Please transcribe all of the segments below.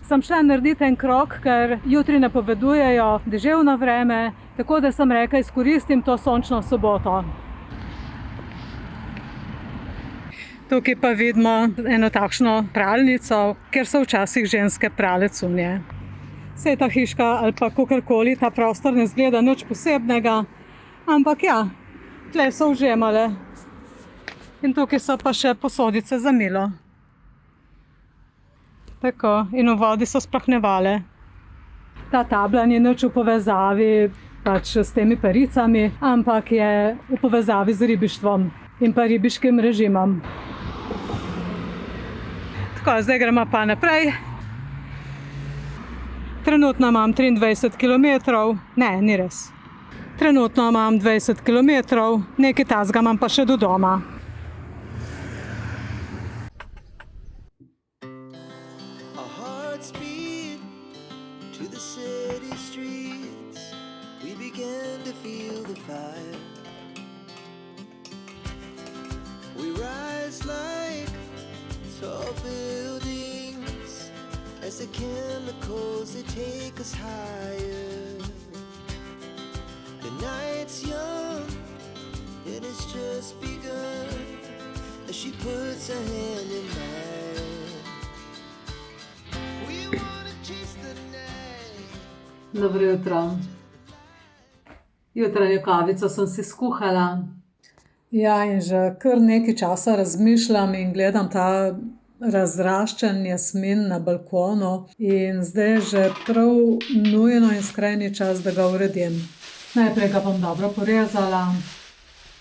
sem šla narediti en krog, ker jutri napovedujejo deževno vreme, tako da sem rekla, izkoristim to sončno soboto. Tukaj pa vidimo eno takšno pralnico, kjer so včasih ženske prale cunje. Saj ta hiška ali pa kakorkoli, ta prostor ne zgleda nič posebnega, ampak ja, tle so vžemale. In tukaj so pa še posodice za milo. Tako, in v vodi so splahnevale. Ta tabla ni nič v povezavi pač s temi pericami, ampak je v povezavi z ribištvom in pa ribiškim režimom. Tako, zdaj gremo pa naprej. Trenutno imam 23 kilometrov, ne, ni res. Trenutno imam 20 kilometrov, nekaj tasga imam pa še do doma. As the chemicals, they take us higher. The night's young, and it's just begun. As she puts her hand in mine, we wanna chase the night. Dobro jutro. Jutranjo kavico sem si skuhala. Ja, in že kar nekaj časa razmišljam in gledam ta razraščen jasmin na balkonu in zdaj je že prav nujno in skrajni čas, da ga uredim. Najprej ga bom dobro porezala.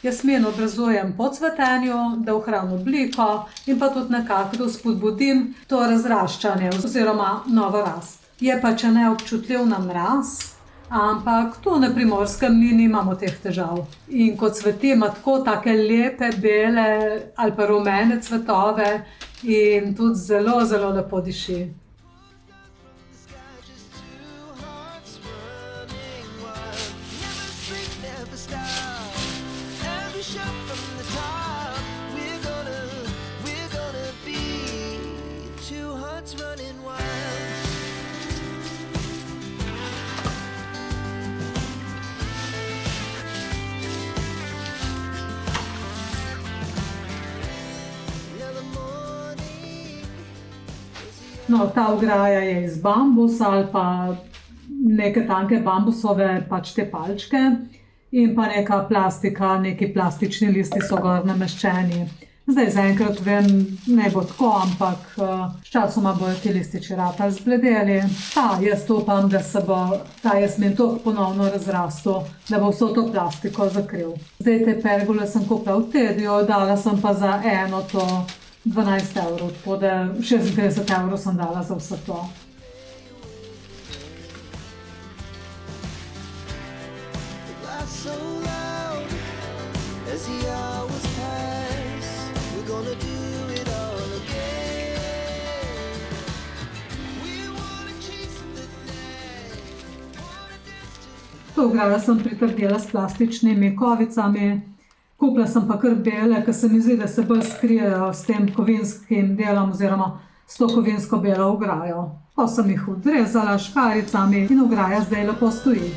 Jasmin obrazujem po cvetenju, da ohranim obliko in pa tudi nekako da spodbudim to razraščanje oziroma novo rast. Je pa če ne občutljiv na mraz, ampak tu na Primorskem nimamo teh težav. In ko cveti, ima tako take lepe, bele ali pa rumene cvetove in tudi zelo, zelo lepo diši. No, ta ograja je iz bambusa ali pa neke tanke bambusove pač te palčke in pa neka plastika, neki plastični listi so gor nameščeni. Zdaj zaenkrat vem, ne bo tako, ampak sčasoma bojo ti lističi ratali zbledeli. Jaz upam, da se bo ta jasmin toliko ponovno razrastel, da bo vso to plastiko zakril. Zdaj te pergole sem kupila v Tediju, dala sem pa za eno to 12 evrov, tako da 36 evrov sem dala za vse to. To ograjo sem pritrdila s plastičnimi kovicami. Kupila sem pa kar bele, ker se mi zdi, da se bolj skrijejo s tem kovinskim delom oziroma s to kovinsko belo ograjo. Pa sem jih odrezala s škaricami in ograja zdaj lepo stoji.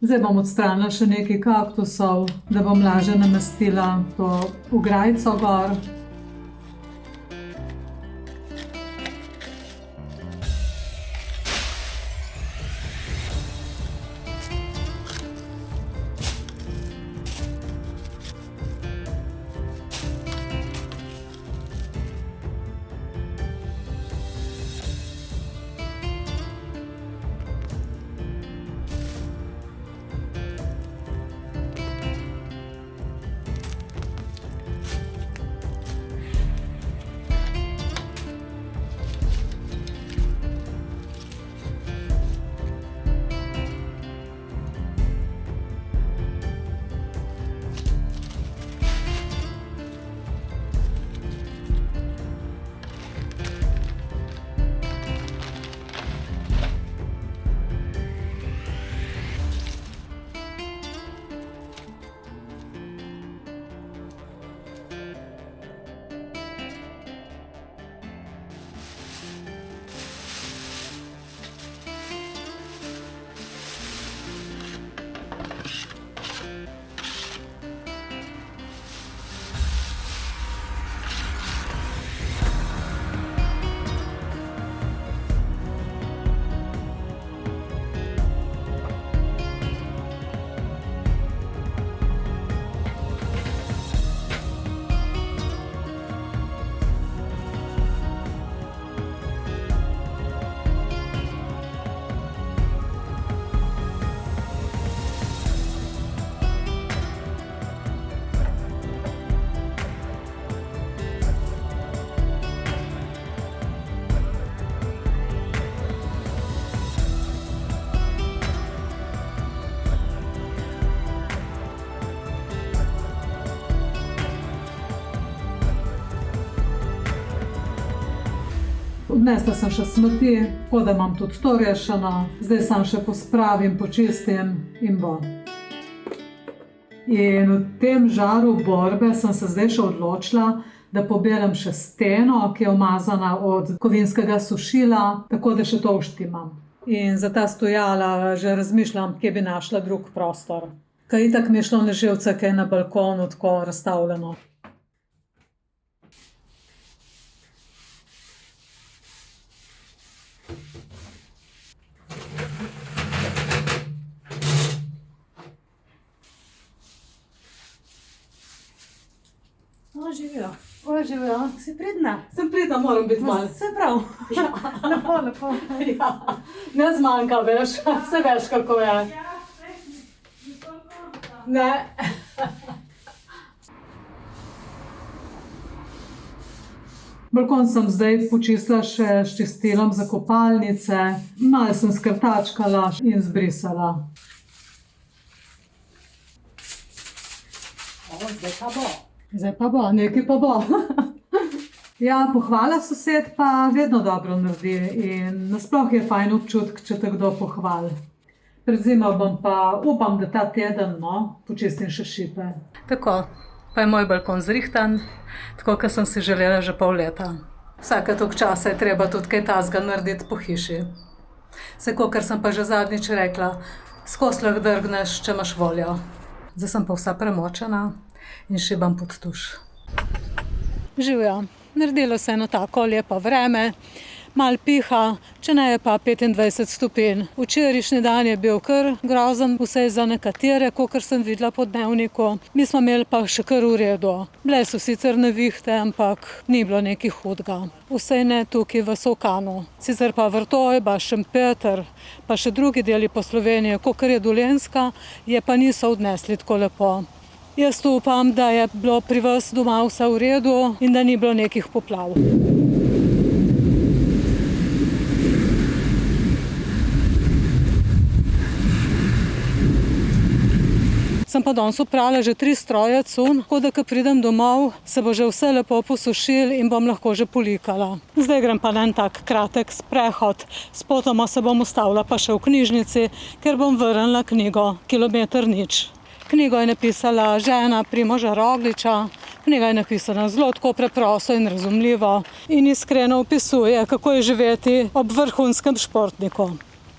Zdaj bom odstranila še nekaj kaktusov, da bom lažje namestila to ograjico gor. Odnesla sem še smeti, tako da imam tudi to rešeno. Zdaj sam še pospravim, počistim in bo. In v tem žaru borbe sem se zdaj še odločila, da poberem še steno, ki je umazana od kovinskega sušila, tako da še to uštimam. In za ta stojala že razmišljam, kje bi našla drug prostor. Kaj itak mi je šlo na živce, kaj je na balkonu tako razstavljeno. Živijo. Živijo. Si pridna? Sem pridna, moram biti malo. Se prav. Lepo, lepo. Ja, ne zmanjka, veš, se veš, kako je. Ne. Balkon sem zdaj počistila še s čistilom za kopalnice, malo sem skrtačkala in zbrisala. Zdaj pa bo, nekaj pa bo. Ja, pohvala sosed pa vedno dobro naredi in nasploh je fajn občutek, če te kdo pohvali. Pred zimo bom pa, upam, da ta teden, počistim še šipe. Tako, pa je moj balkon zrihtan, tako kot sem si želela že pol leta. Vsake toliko časa je treba tudi kaj tazga narediti po hiši. Vsekakor sem pa že zadnjič rekla, skozi lahko drgneš, če imaš voljo. Zdaj sem pa vsa premočena in šibam pod tuš. Živjo, naredilo se eno tako lepo vreme, malo piha, če ne je pa 25 stopinj. Včerajšnji dan je bil kar grozen, vsaj za nekatere, kakor sem videla po dnevniku. Mi smo imeli pa še kar v redu. Bile so sicer nevihte, ampak ni bilo nekaj hudega. Vsaj ne tukaj v Solkanu. Sicer pa Vrtojba, Šempeter, pa še drugi deli po Sloveniji, kakor je Dolenjska, je pa niso odnesli tako lepo. Jaz upam, da je bilo pri vas doma vse v redu in da ni bilo nekih poplav. Sem pa danes oprala že 3 stroje cunj, tako da, ko pridem domov, se bo že vse lepo posušil in bom lahko že polikala. Zdaj grem pa na en tak kratek sprehod. Spotoma se bom ustavila pa še v knjižnici, ker bom vrnila knjigo Kilometer nič. Knjigo je napisala žena Primoža Rogliča. Knjiga je napisana zelo tako preprosto in razumljivo in iskreno opisuje, kako je živeti ob vrhunskem športniku.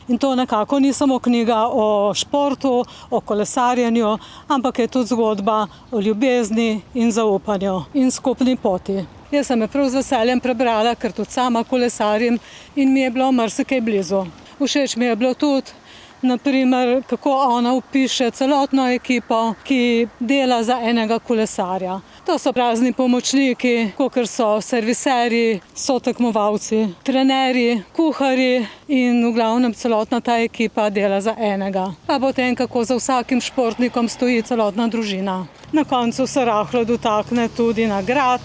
In to nekako ni samo knjiga o športu, o kolesarjenju, ampak je tudi zgodba o ljubezni in zaupanju in skupni poti. Jaz sem jo prav z veseljem prebrala, ker tudi sama kolesarim in mi je bilo marsikaj blizu. Všeč mi je bilo tudi, naprimer, kako ona opiše celotno ekipo, ki dela za enega kolesarja. To so razni pomočniki, kakor so serviserji, sotekmovalci, trenerji, kuharji in v glavnem celotna ta ekipa dela za enega. Pa potem, kako za vsakim športnikom stoji celotna družina. Na koncu se rahlo dotakne tudi nagrad,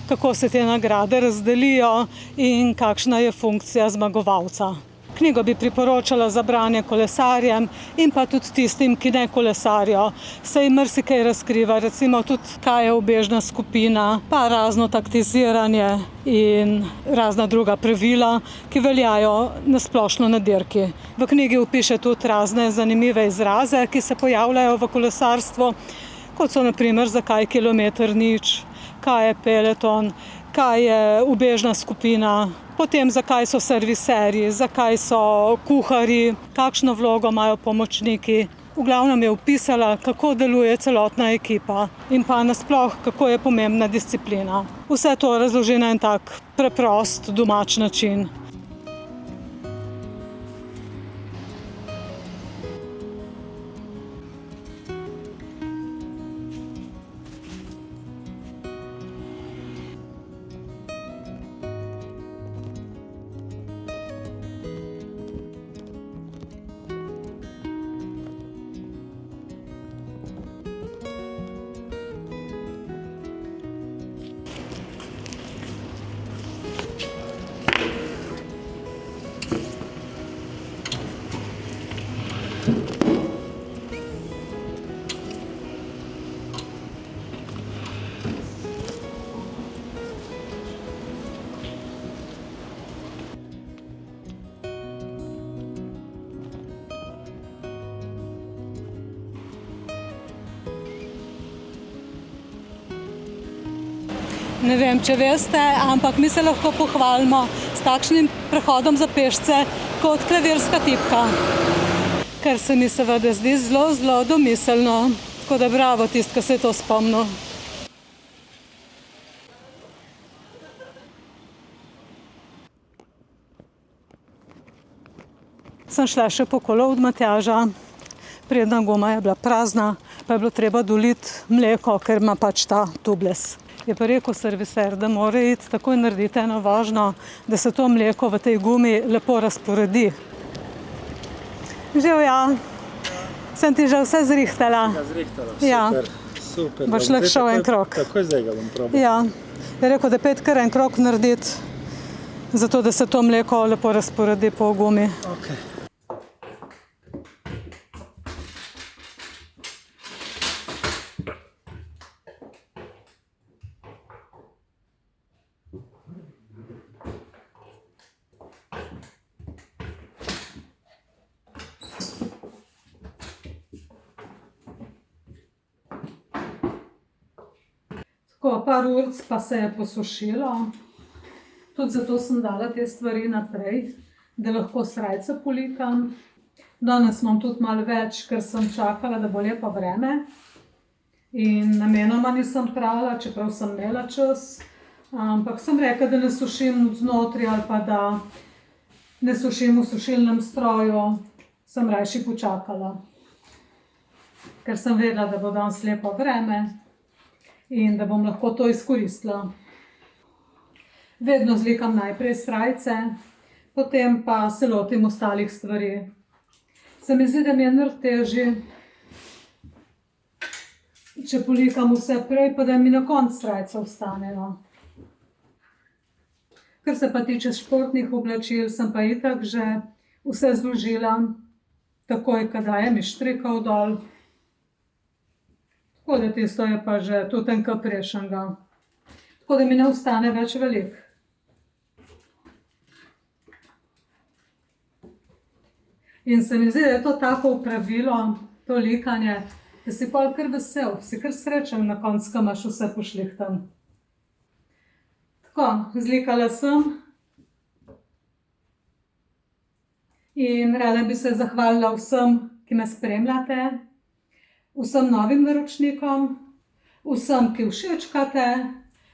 kako se te nagrade razdelijo in kakšna je funkcija zmagovalca. Knjigo bi priporočala za branje kolesarjem in pa tudi tistim, ki ne kolesarijo. Se jim marsikaj razkriva, recimo tudi, kaj je ubežna skupina, pa razno taktiziranje in razna druga pravila, ki veljajo nasplošno na dirki. V knjigi opiše tudi razne zanimive izraze, ki se pojavljajo v kolesarstvu, kot so naprimer, zakaj kilometer nič, kaj je peleton, kaj je ubežna skupina, potem zakaj so serviserji, zakaj so kuharji, kakšno vlogo imajo pomočniki. V glavnem je opisala, kako deluje celotna ekipa in pa nasploh, kako je pomembna disciplina. Vse to razloži na en tak preprost, domač način. Ne vem, če veste, ampak mi se lahko pohvalimo s takšnim prehodom za pešce kot klavirska tipka. Kar se mi seveda zdi zelo, zelo domiselno. Tako da bravo tisti, ki se je to spomnil. Sem šla še po kolo od Matjaža, predna guma je bila prazna, pa je bilo treba doliti mleko, ker ima pač ta tubles. Je pa rekel serviser, da mora iti takoj narediti eno vožnjo, da se to mleko v tej gumi lepo razporedi. Živja, sem ti že vse zrihtala. Ja, zrihtala, Ja. super. Boš lahko šel en krog. Takoj zdaj ga bom probal. Ja, je rekel, da 5 kar en krog narediti, zato da se to mleko lepo razporedi po gumi. Okay. Tako, par ur pa se je posušilo. Tudi zato sem dala te stvari naprej, da lahko srajce polikam. Danes imam tudi malo več, ker sem čakala, da bo lepo vreme. In namenoma nisem prala, čeprav sem imela čas. Ampak sem rekla, da ne sušim znotri ali pa da ne sušim v sušilnem stroju. Sem rajši počakala. Ker sem vedela, da bo danes lepo vreme. In da bom lahko to izkoristila. Vedno zlikam najprej srajce, potem pa se lotim ostalih stvari. Se mi zdi, da mi je narediti težje, če polikam vse prej, pa da mi na koncu srajce ostanejo. Kar se pa tiče športnih oblačil, sem pa itak že vse zložila, takoj, kadar je mi štrikal dol. Tako da tisto je pa že tudi enkrat prejšnjega. Tako da mi ne ostane več veliko. In se mi zdi, da je to tako opravilo, to likanje, da si pol kar vesel, si kar srečen na koncu, ko imaš vse pošlihtan. Tako, zlikala sem. In rada bi se zahvalila vsem, ki me spremljate. Vsem novim naročnikom, vsem, ki všečkate,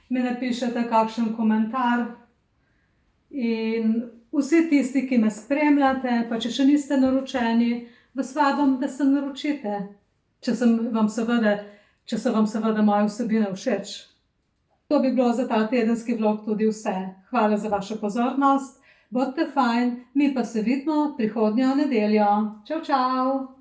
mi napišete kakšen komentar in vsi tisti, ki me spremljate, pa če še niste naročeni, vas vabim, da se naročite, če so vam seveda moje vsebine všeč. To bi bilo za ta tedenski vlog tudi vse. Hvala za vašo pozornost, bodite fajn, mi pa se vidimo prihodnjo nedeljo. Čau, čau!